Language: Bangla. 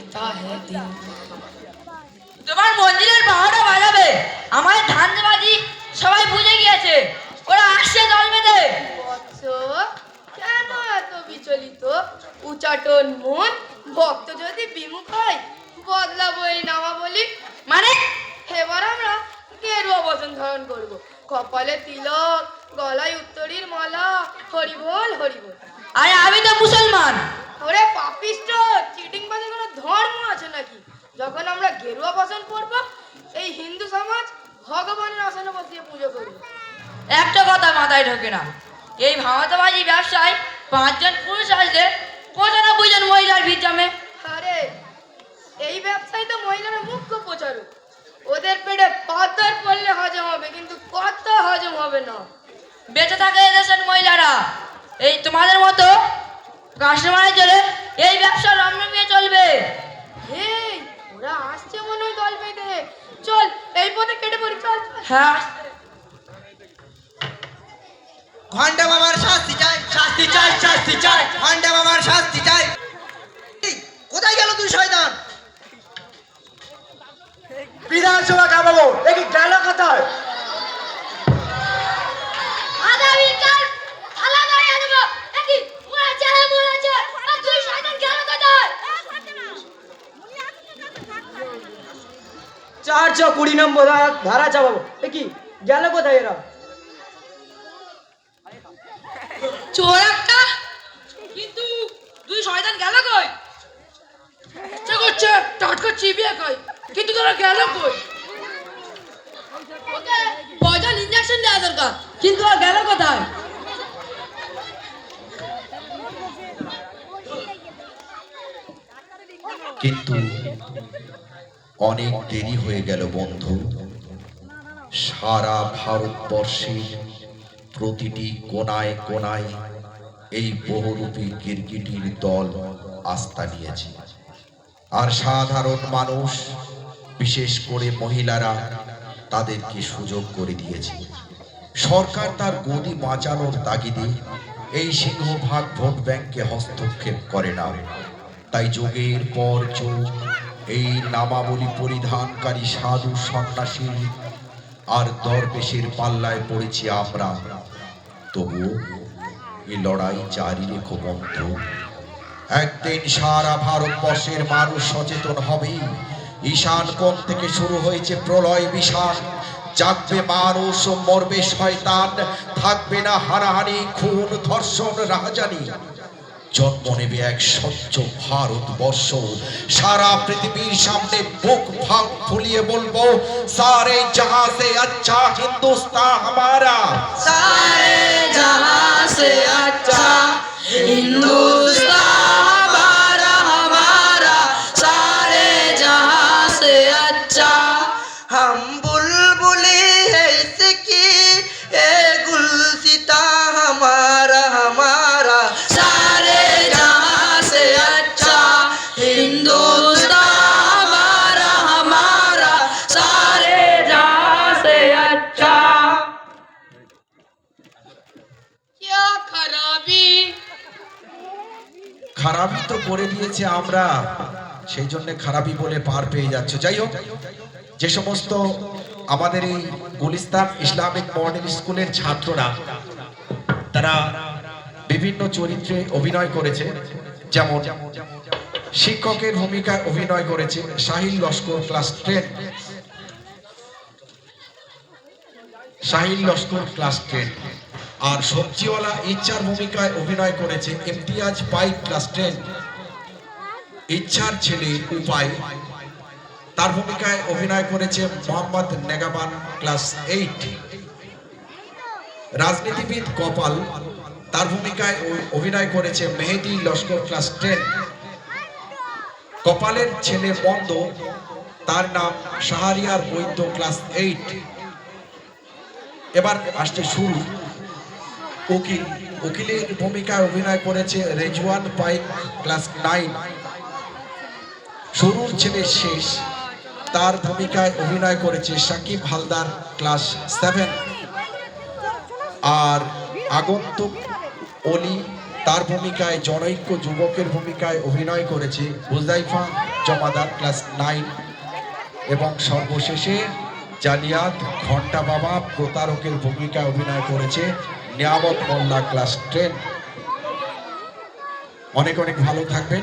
देता है दिन। তোমার মন্দিরের বারোটা বাজাবে, আমার ধান্দাবাজি সবাই বুঝে গিয়েছে, ওরা আসছে দল বেঁধে। বৎস, কেন এত বিচলিত? উচাটন মন, ভক্ত যদি বিমুখ হয় বদলাবো এই নামাবলী। মানে এবার আমরা গেরুয়া বসন ধারণ করব, কপালে তিলক, গলায় উত্তরীর মালা, হরিবোল হরিবোল। আরে আমি তো মুসলমান। ওরে পাপিষ্ট, চিটিং বাজে কোনো ধর্ম আছে নাকি? যখন আমরা গেরুয়া বসন পরবো, এই হিন্দু সমাজ ভগবানের আসনে বসিয়ে পুজো করবে। একটা কথা মাথায় ঢোকে না, এই ভাওতাবাজি ব্যবসায় 5 জন পুরুষ আসলে 95 জন মহিলার ভিড় জমে। আরে এই ব্যবসায় তো মহিলারা মুখ্য প্রচারক, ওদের পেটে পাথর পড়লে হজম হবে, কিন্তু কত হজম হবে না। বেঁচে থাকে এদেশের মহিলারা, এই তোমাদের মতো কাস্টমারের জন্য এই ব্যবসা রমরমিয়ে চলবে। হেই, ওরা আসছে মনে হয় দল বেঁধে, চল এই পথে কেটে পড়ি, চল চল। হ্যাঁ, ঘন্টা বাবার শাস্তি চাই, শাস্তি চাই, শাস্তি চাই, ঘন্টা বাবার শাস্তি চাই। এই, কোথায় গেল তুই শয়তান? বিধানসভা কামাবো, দেখি গেল কোথায়? আগামীকাল আলাদা হয়ে যাবো। একই মোরা চালা মোরা চা, আর তুই শয়তান গেল কোথায়? 420 নম্বর ধারা চাপাবো, দেখি গেল কোথায় এরা? চোর একটা, কিন্তু তুই শয়তান গেল কই? ইচ্ছা করছে টাটকা চিবিয়ে কই, কিন্তু তোরা গেল কই? ওকে পয়জন ইনজেকশন দেওয়া দরকার, কিন্তু আর গেল কোথায়? কিন্তু অনেক দেরি হয়ে গেল বন্ধু। সারা ভারতবর্ষের প্রতিটি কোনায় কোনায় এই বহুরূপী গিরগিটির দল আস্থা নিয়েছে, আর সাধারণ মানুষ, বিশেষ করে মহিলারা, তাদেরকে সুযোগ করে দিয়েছে। সরকার তার গদি বাঁচানোর তাগিদে এই সিংহভাগ ভোট ব্যাংকে হস্তক্ষেপ করে না। তাই যুগের পর যুগ এই নামাবলী পরিধানকারী সাধু সন্ন্যাসী আর দরবেশের পাল্লায় পড়েছি আমরা। তবু এই লড়াই জারি রেখো বন্ধু। একদিন সারা ভারতবর্ষের মানুষ সচেতন হবে। ঈশান কোণ থেকে শুরু হয়েছে প্রলয় বিষাণ, জাগবে মানুষ ও মরবে শয়তান, থাকবে না হানাহানি, খুন, ধর্ষণ, রাহাজানি। জন্ম নেবে এক স্বচ্ছ ভারতবর্ষ, সারা পৃথিবীর সামনে বুক ভাগ ফুলিয়ে বলবো, সারে জাহাঁ সে আচ্ছা হিন্দুস্তান হামারা, सारे जहां से अच्छा हिंदुस्तान हमारा, सारे जहां से अच्छा। हम बुलबुली है इसकी, ए गुलसिता हमारा हमारा। सारे जहां से अच्छा हिंदुस्तान हमारा, सारे जहां से अच्छा। क्या खराबी! খারাপই তো করে দিয়েছে আমরা, সেই জন্য খারাপই বলে পার পেয়ে যাচ্ছ। যাই হোক, যে সমস্ত আমাদের এই গুলিস্তান ইসলামিক মডেল স্কুলের ছাত্ররা, তারা বিভিন্ন চরিত্রে অভিনয় করেছে, যেমন শিক্ষকের ভূমিকায় অভিনয় করেছে সাহিল লস্কর ক্লাস 10, সাহিল লস্কর ক্লাস 10। আর সবজিওয়ালা ইচ্ছার ভূমিকায় অভিনয় করেছে ইমতিয়াজ পাই ক্লাস 10। ইচ্ছার ছেলে উপায়, তার ভূমিকায় অভিনয় করেছে মোহাম্মদ নেগাবান ক্লাস 8। রাজনীতিবিদ কপাল, তার ভূমিকায় অভিনয় করেছে মেহেদি লস্কর ক্লাস 10। কপালের ছেলে বন্ধ, তার নাম শাহরিয়ার বৈদ্য ক্লাস 8। এবার আসছে শুরু। উকিল, উকিলের ভূমিকায় অভিনয় করেছে রেজওয়ান পাইক ক্লাস 9। শুরুর ছেলে শেষ, তার ভূমিকায় অভিনয় করেছে সাকিব হালদার ক্লাস 7। আর আগন্তুক অলি তার ভূমিকায় জনৈক্য যুবকের ভূমিকায় অভিনয় করেছে হুজাইফা জমাদার ক্লাস 9 এবং সর্বশেষে জালিয়াত ঘন্টা বাবা প্রতারকের ভূমিকায় অভিনয় করেছে নিয়ামত মোল্লা ক্লাস 10। অনেক অনেক ভালো থাকবেন।